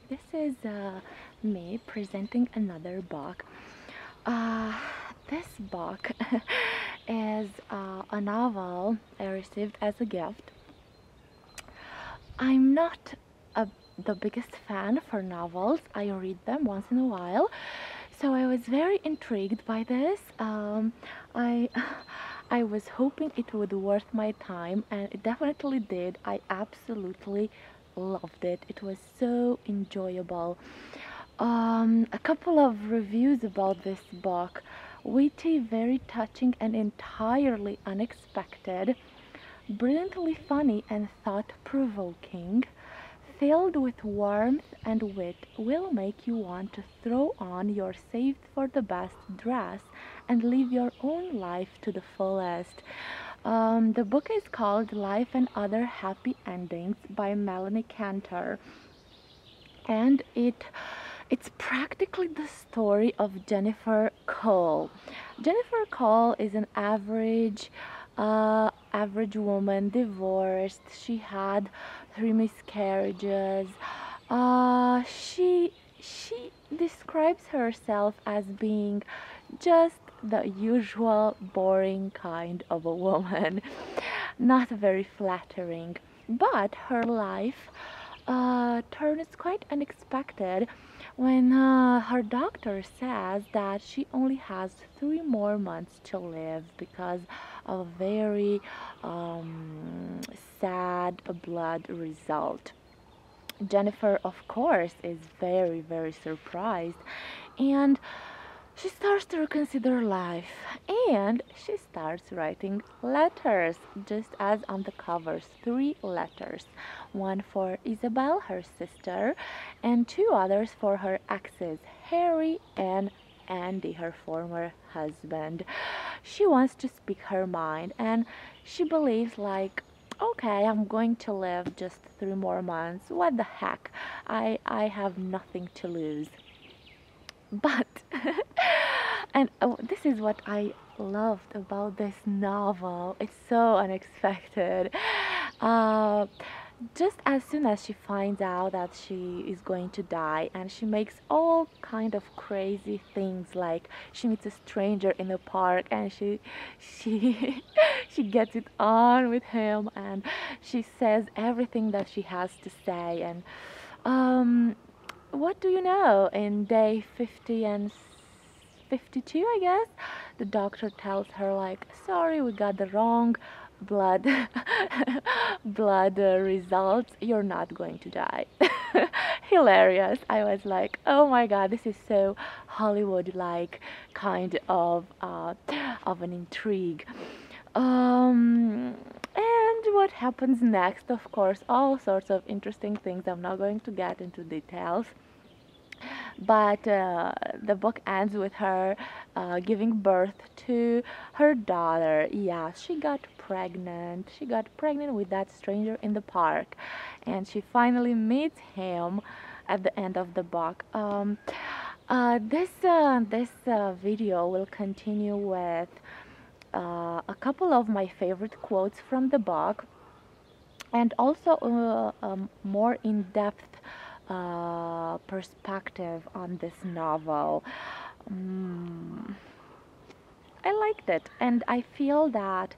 this is me presenting another book. Uh, this book is a novel I received as a gift. I'm not the biggest fan for novels. I read them once in a while, so I was very intrigued by this. I I was hoping it would worth my time, and it definitely did. I absolutely loved it. It was so enjoyable. A couple of reviews about this book. Witty, very touching, and entirely unexpected. Brilliantly funny and thought-provoking, filled with warmth and wit, will make you want to throw on your saved-for-the-best dress and live your own life to the fullest. The book is called Life and Other Happy Endings by Melanie Cantor, and it's practically the story of Jennifer Cole. Jennifer Cole is an average woman, divorced. She had three miscarriages. She describes herself as being just the usual boring kind of a woman, not very flattering. But her life turns quite unexpected when her doctor says that she only has 3 more months to live because of a very sad blood result. Jennifer, of course, is very, very surprised, and she starts to reconsider life, and she starts writing letters, just as on the covers. 3 letters. One for Isabelle, her sister, and 2 others for her exes, Harry and Andy, her former husband. She wants to speak her mind, and she believes, like, okay, I'm going to live just 3 more months. What the heck? I have nothing to lose. But and this is what I loved about this novel. It's so unexpected. Uh, just as soon as she finds out that she is going to die, and she makes all kind of crazy things, like she meets a stranger in the park, and she she gets it on with him, and she says everything that she has to say, and um what do you know? In day 50 and 52, I guess, the doctor tells her, like, sorry, we got the wrong blood blood results. You're not going to die. Hilarious. I was like, oh my God, this is so Hollywood-like kind of an intrigue. And what happens next? Of course, all sorts of interesting things. I'm not going to get into details, but the book ends with her giving birth to her daughter. Yes, she got pregnant. She got pregnant with that stranger in the park, and she finally meets him at the end of the book. This video will continue with a couple of my favorite quotes from the book, and also a more in-depth perspective on this novel. Mm, I liked it, and I feel that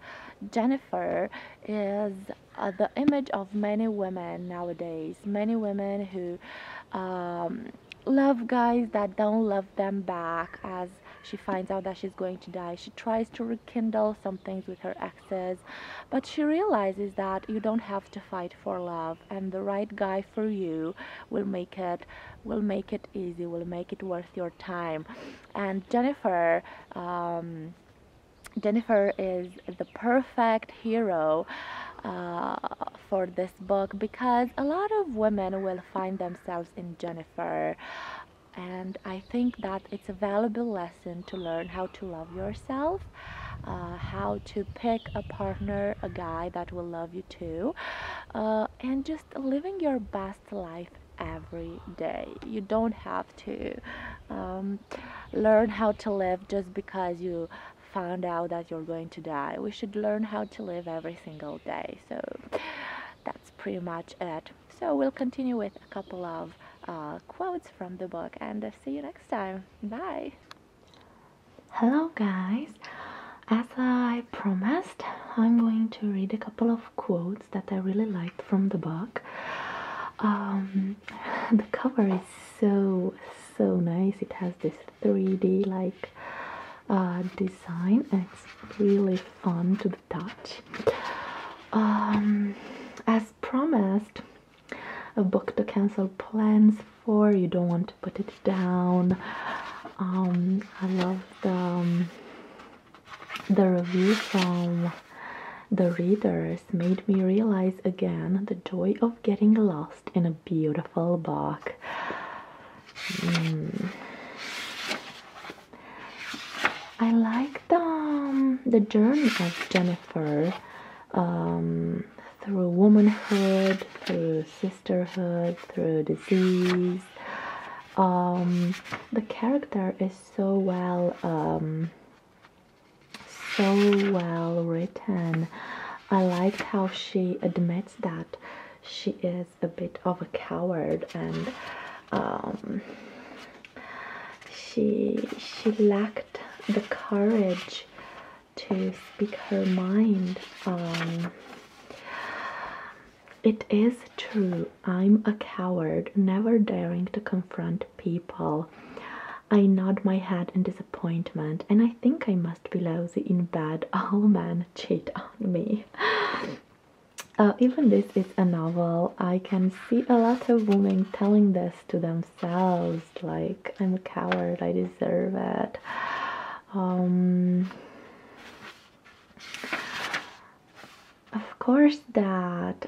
Jennifer is the image of many women nowadays. Many women who um, love guys that don't love them back. As she finds out that she's going to die, she tries to rekindle some things with her exes, but she realizes that you don't have to fight for love, and the right guy for you will make it easy, will make it worth your time. And Jennifer is the perfect hero uh, for this book, because a lot of women will find themselves in Jennifer. And I think that it's a valuable lesson to learn how to love yourself, how to pick a partner, a guy that will love you too, and just living your best life every day. You don't have to um, learn how to live just because you found out that you're going to die. We should learn how to live every single day. So that's pretty much it. So we'll continue with a couple of quotes from the book, and see you next time. Bye. Hello guys! As I promised, I'm going to read a couple of quotes that I really liked from the book. The cover is so nice. It has this 3D like design, and it's really fun to the touch. As promised, a book to cancel plans for. You don't want to put it down. I love the review from the readers made me realize again the joy of getting lost in a beautiful book. I like the journey of Jennifer through womanhood, through sisterhood, through disease. The character is so well written. I liked how she admits that she is a bit of a coward, and she lacked the courage to speak her mind. It is true, I'm a coward, never daring to confront people. I nod my head in disappointment, and I think I must be lousy in bed. All men cheat on me. Even this is a novel. I can see a lot of women telling this to themselves, like, I'm a coward, I deserve it. Of course, that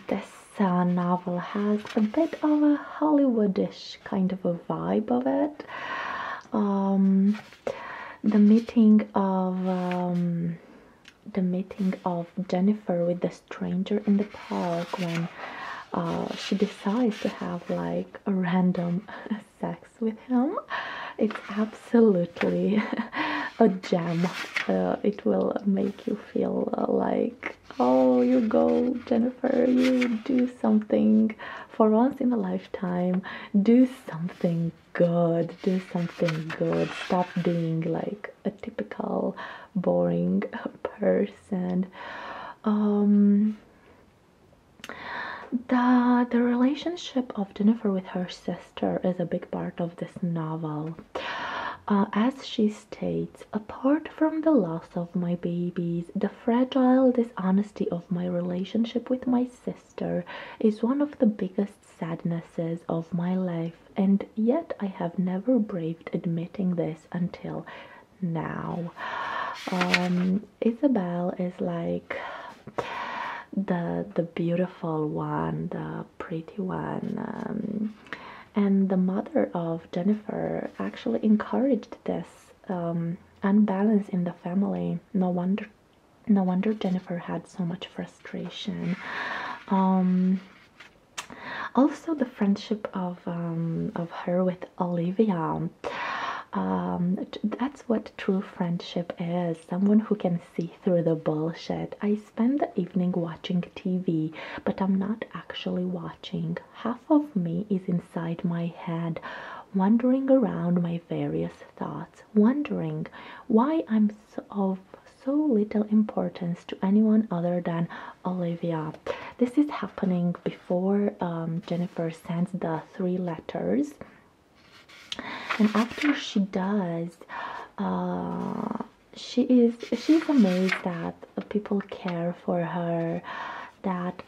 this novel has a bit of a Hollywoodish kind of a vibe of it. The meeting of Jennifer with the stranger in the park when she decides to have like a random sex with him. It's absolutely a gem. It will make you feel like, oh, you go, Jennifer, you do something for once in a lifetime. Do something good. Do something good. Stop being like a typical boring person. The relationship of Jennifer with her sister is a big part of this novel. As she states, apart from the loss of my babies, the fragile dishonesty of my relationship with my sister is one of the biggest sadnesses of my life, and yet I have never braved admitting this until now. Isabelle is like the beautiful one, the pretty one, and the mother of Jennifer actually encouraged this unbalance in the family. No wonder Jennifer had so much frustration. Also, the friendship of her with Olivia. That's what true friendship is. Someone who can see through the bullshit. I spend the evening watching TV, but I'm not actually watching. Half of me is inside my head, wandering around my various thoughts, wondering why I'm of so little importance to anyone other than Olivia. This is happening before Jennifer sends the 3 letters. And after she does, she's amazed that people care for her, that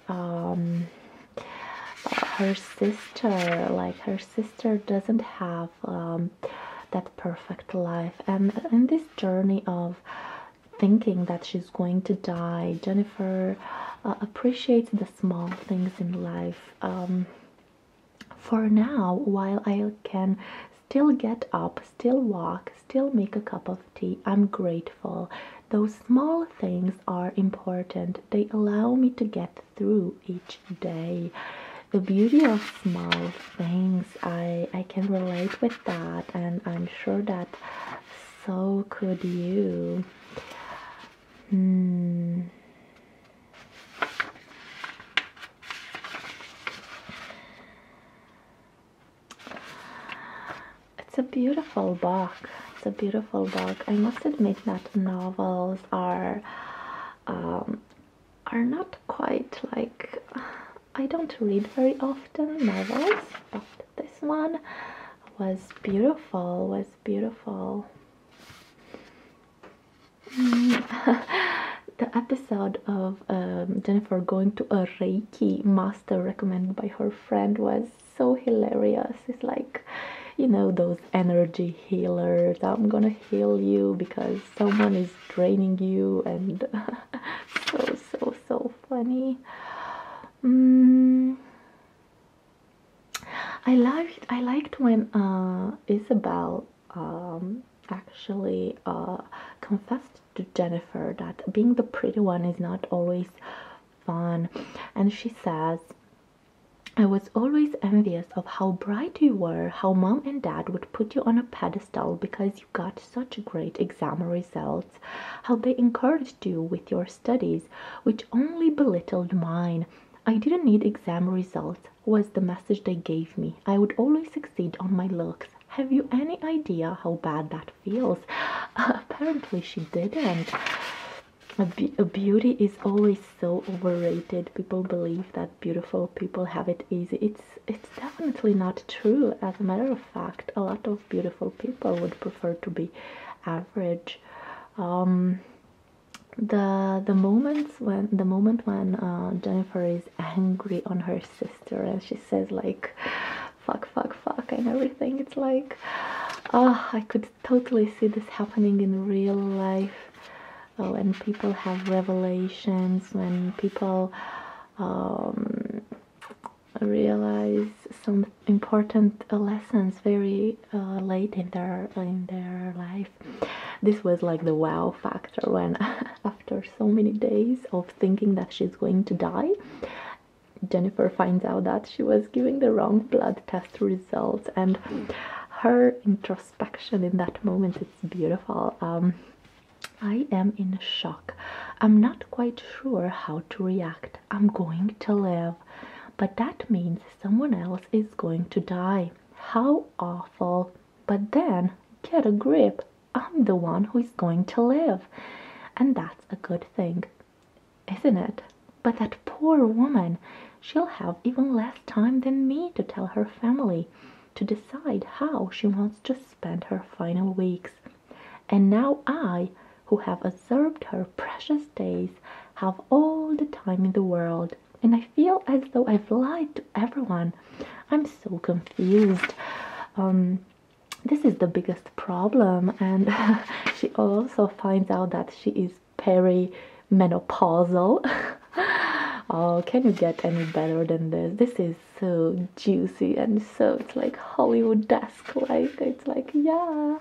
her sister doesn't have that perfect life. And in this journey of thinking that she's going to die, Jennifer appreciates the small things in life. For now, while I can still get up, still walk, still make a cup of tea, I'm grateful. Those small things are important. They allow me to get through each day. The beauty of small things, I can relate with that, and I'm sure that so could you. it's a beautiful book. It's a beautiful book. I must admit that novels are not quite like, I don't read very often novels, but this one was beautiful. Was beautiful. The episode of Jennifer going to a Reiki master recommended by her friend was so hilarious. It's like, you know, those energy healers. I'm gonna heal you because someone is draining you, and so funny. I liked when Isabelle actually confessed to Jennifer that being the pretty one is not always fun, and she says, I was always envious of how bright you were, how mom and dad would put you on a pedestal because you got such great exam results, how they encouraged you with your studies, which only belittled mine. I didn't need exam results, was the message they gave me. I would always succeed on my looks. Have you any idea how bad that feels? Apparently she didn't. Beauty is always so overrated. People believe that beautiful people have it easy. It's definitely not true. As a matter of fact, a lot of beautiful people would prefer to be average. The moment when Jennifer is angry on her sister and she says like fuck and everything, it's like, I could totally see this happening in real life. When people have revelations, when people realize some important lessons very late in their life. This was like the wow factor when after so many days of thinking that she's going to die, Jennifer finds out that she was giving the wrong blood test results, and her introspection in that moment, it's beautiful. I am in shock. I'm not quite sure how to react. I'm going to live, but that means someone else is going to die. How awful. But then, get a grip. I'm the one who is going to live. And that's a good thing, isn't it? But that poor woman, she'll have even less time than me to tell her family, to decide how she wants to spend her final weeks. And now I, who have observed her precious days, have all the time in the world, and I feel as though I've lied to everyone. I'm so confused. This is the biggest problem, and she also finds out that she is perimenopausal. Oh, can you get any better than this? This is so juicy and so, it's like Hollywood-esque, like, it's like, yeah.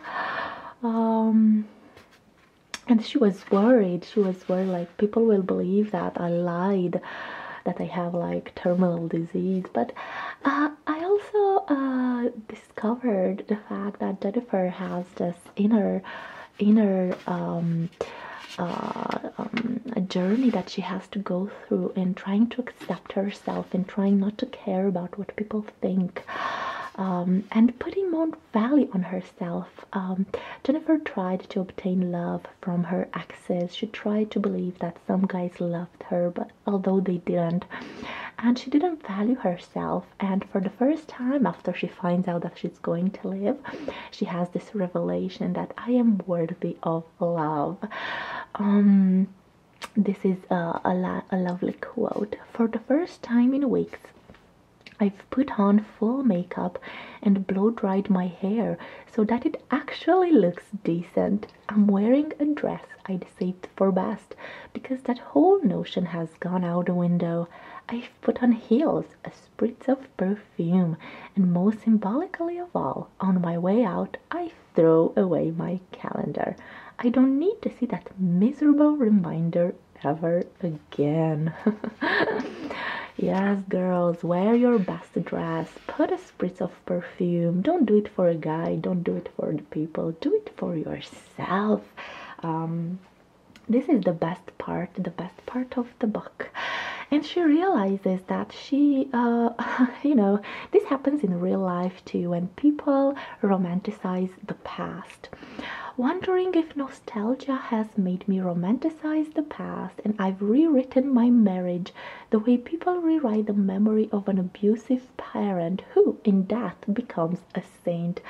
And she was worried, like, people will believe that I lied, that I have like terminal disease. But I also discovered the fact that Jennifer has this inner a journey that she has to go through in trying to accept herself and trying not to care about what people think, and putting more value on herself. Jennifer tried to obtain love from her exes. She tried to believe that some guys loved her, but although they didn't, and she didn't value herself. And for the first time, after she finds out that she's going to live, she has this revelation that I am worthy of love. This is a lovely quote. For the first time in weeks, I've put on full makeup and blow dried my hair so that it actually looks decent. I'm wearing a dress I'd saved for best because that whole notion has gone out the window. I've put on heels, a spritz of perfume, and most symbolically of all, on my way out, I throw away my calendar. I don't need to see that miserable reminder ever again. Yes, girls, wear your best dress. Put a spritz of perfume. Don't do it for a guy. Don't do it for the people. Do it for yourself. This is the best part of the book. And she realizes that she, this happens in real life too when people romanticize the past. Wondering if nostalgia has made me romanticize the past and I've rewritten my marriage the way people rewrite the memory of an abusive parent who, in death, becomes a saint.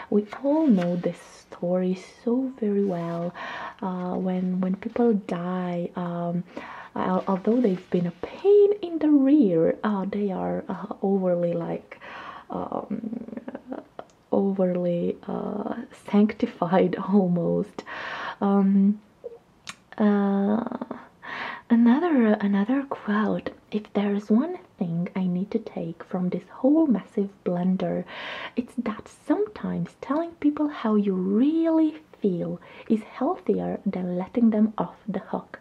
We all know this story so very well. When people die, although they've been a pain in the rear, they are overly um, overly sanctified almost. Um, uh, another quote. If there's one thing I need to take from this whole massive blunder, it's that sometimes telling people how you really feel is healthier than letting them off the hook.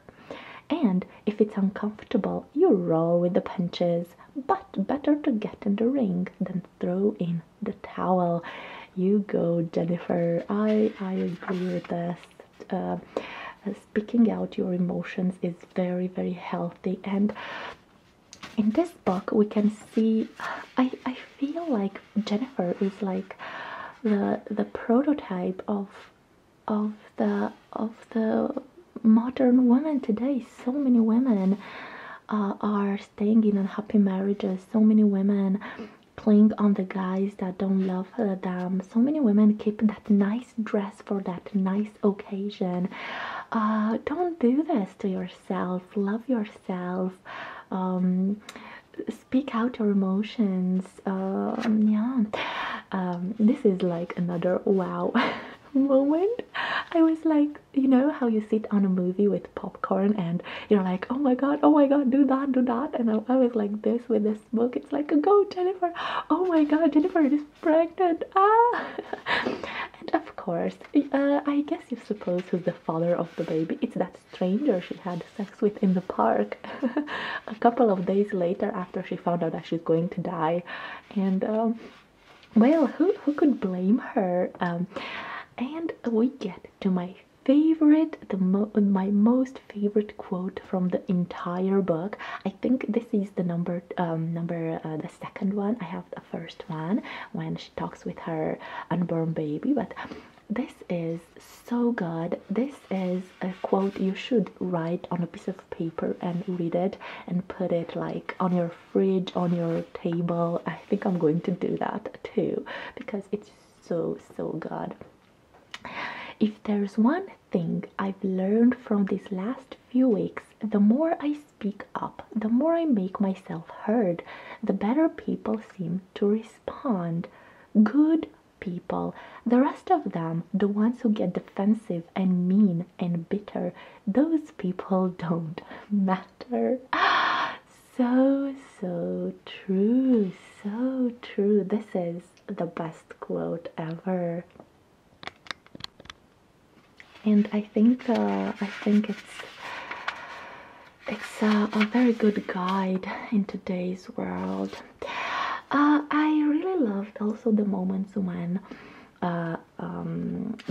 And if it's uncomfortable, you roll with the punches. But better to get in the ring than throw in the towel. You go, Jennifer. I agree with this. Speaking out your emotions is very, very healthy. And in this book, we can see. I feel like Jennifer is like the prototype of the modern woman today. So many women are staying in unhappy marriages. So many women cling on the guys that don't love them. So many women keep that nice dress for that nice occasion. Don't do this to yourself. Love yourself. Um, Speak out your emotions. Yeah. This is like another wow moment. I was like, you know how you sit on a movie with popcorn and you're like, oh my god, do that, do that. And I was like this with this book. It's like, go, Jennifer. Oh my god, Jennifer is pregnant. Ah. And of course, I guess you suppose who's the father of the baby. It's that stranger she had sex with in the park a couple of days later after she found out that she's going to die. And well, who could blame her? And we get to my favorite, my most favorite quote from the entire book. I think this is the the second one. I have the first one when she talks with her unborn baby, but this is so good. This is a quote you should write on a piece of paper and read it and put it like on your fridge, on your table. I think I'm going to do that too because it's so good. If there's one thing I've learned from these last few weeks, the more I speak up, the more I make myself heard, the better people seem to respond. Good people. The rest of them, the ones who get defensive and mean and bitter, those people don't matter. So true, so true. This is the best quote ever. And I think it's a very good guide in today's world. I really loved also the moments when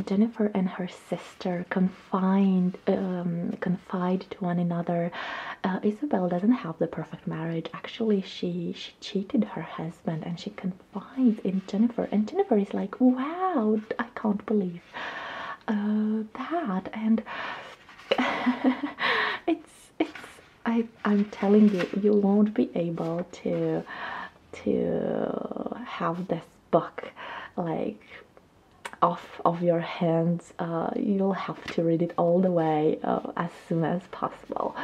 Jennifer and her sister confide to one another. Isabelle doesn't have the perfect marriage. Actually, she cheated her husband, and she confides in Jennifer. And Jennifer is like, "Wow, I can't believe that." And I'm telling you, you won't be able to have this book like off of your hands. You'll have to read it all the way as soon as possible.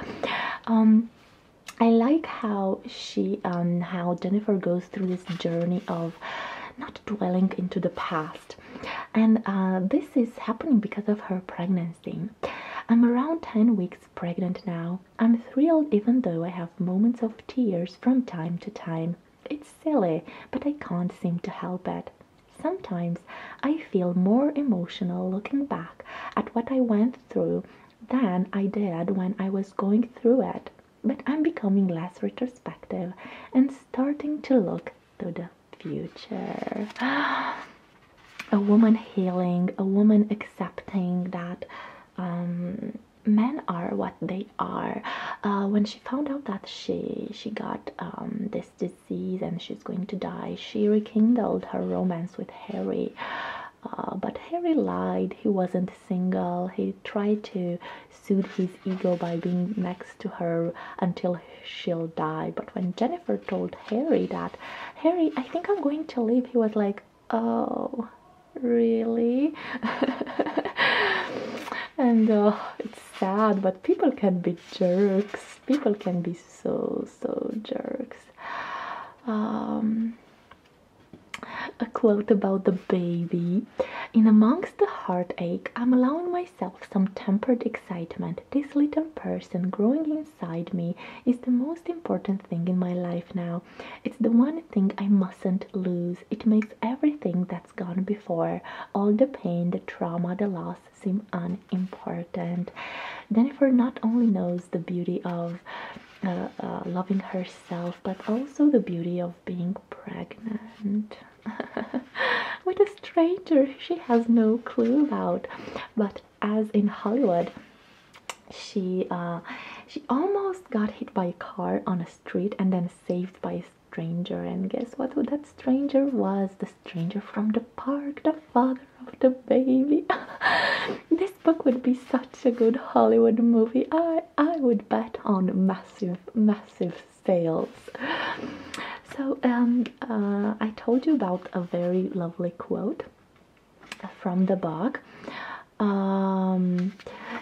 I like how how Jennifer goes through this journey of not dwelling into the past, and this is happening because of her pregnancy. I'm around 10 weeks pregnant now. I'm thrilled even though I have moments of tears from time to time. It's silly, but I can't seem to help it. Sometimes I feel more emotional looking back at what I went through than I did when I was going through it. But I'm becoming less retrospective and starting to look to the future. A woman healing, a woman accepting that men are what they are. When she found out that she got this disease and she's going to die, she rekindled her romance with Harry. But Harry lied. He wasn't single. He tried to soothe his ego by being next to her until she'll die. But when Jennifer told Harry that, Harry, I think I'm going to leave, he was like, oh, really? And it's sad, but people can be jerks. People can be so jerks. Um, a quote about the baby. In amongst the heartache, I'm allowing myself some tempered excitement. This little person growing inside me is the most important thing in my life now. It's the one thing I mustn't lose. It makes everything that's gone before, all the pain, the trauma, the loss, seem unimportant. Jennifer not only knows the beauty of loving herself, but also the beauty of being pregnant with a stranger she has no clue about. But as in Hollywood, she almost got hit by a car on a street and then saved by a stranger. And guess what? Who that stranger was? The stranger from the park, the father of the baby. This book would be such a good Hollywood movie. I would bet on massive sales. So I told you about a very lovely quote from the book.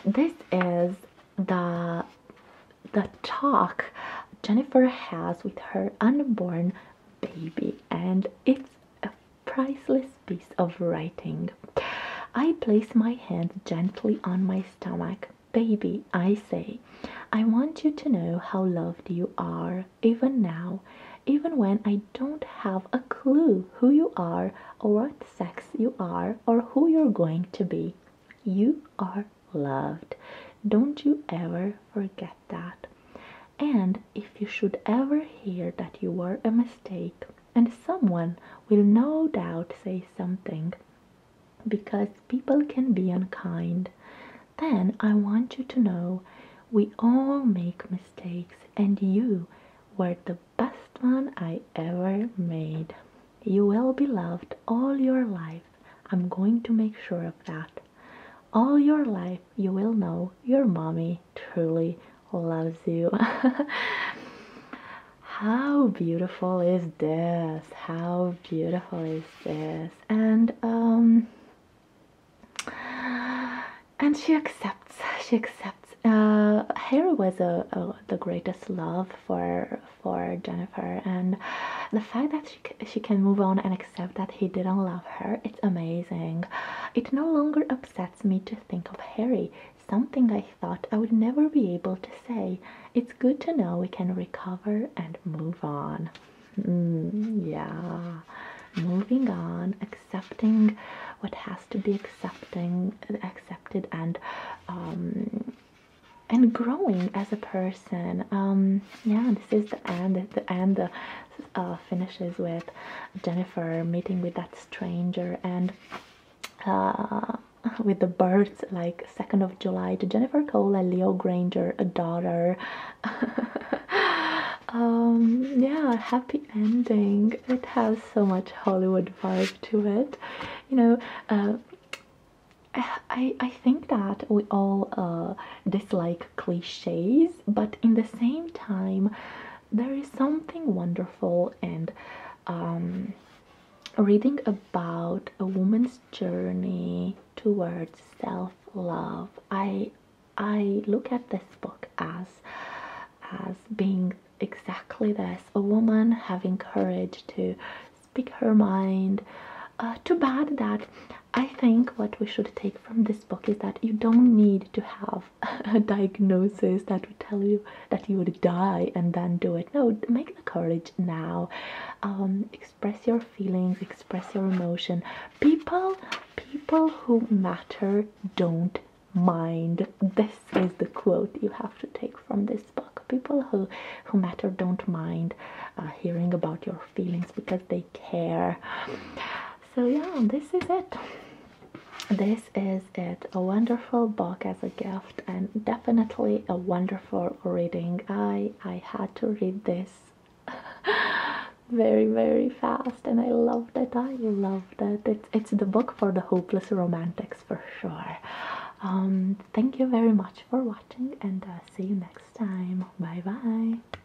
This is the talk Jennifer has with her unborn baby, and it's a priceless piece of writing. I place my hand gently on my stomach. Baby, I say, I want you to know how loved you are, even now, even when I don't have a clue who you are or what sex you are or who you're going to be. You are loved. Don't you ever forget that. And if you should ever hear that you were a mistake, and someone will no doubt say something, because people can be unkind, then I want you to know we all make mistakes, and you were the best one I ever made. You will be loved all your life. I'm going to make sure of that. All your life you will know your mommy truly loves you. How beautiful is this? How beautiful is this? And she accepts. She accepts. Harry was the greatest love for Jennifer, and the fact that she can move on and accept that he didn't love her, it's amazing. It no longer upsets me to think of Harry, something I thought I would never be able to say. It's good to know we can recover and move on. Yeah, moving on, accepting what has to be accepted, and growing as a person. Yeah, this is the end. The end finishes with Jennifer meeting with that stranger, and with the birds, like 2nd of July, to Jennifer Cole and Leo Granger, a daughter. Yeah, happy ending. It has so much Hollywood vibe to it. You know, I think that we all dislike cliches, but in the same time, there is something wonderful and reading about a woman's journey towards self-love. I look at this book as being exactly this, a woman having courage to speak her mind. Too bad that I think what we should take from this book is that you don't need to have a diagnosis that would tell you that you would die and then do it. No, make the courage now. Express your feelings, express your emotion. People who matter don't mind. This is the quote you have to take from this book. People who matter don't mind hearing about your feelings because they care. So yeah, this is it. this is it. A wonderful book as a gift, and definitely a wonderful reading. I had to read this very, very fast, and I loved it. I loved it. It's the book for the hopeless romantics for sure. Thank you very much for watching, and see you next time. Bye bye.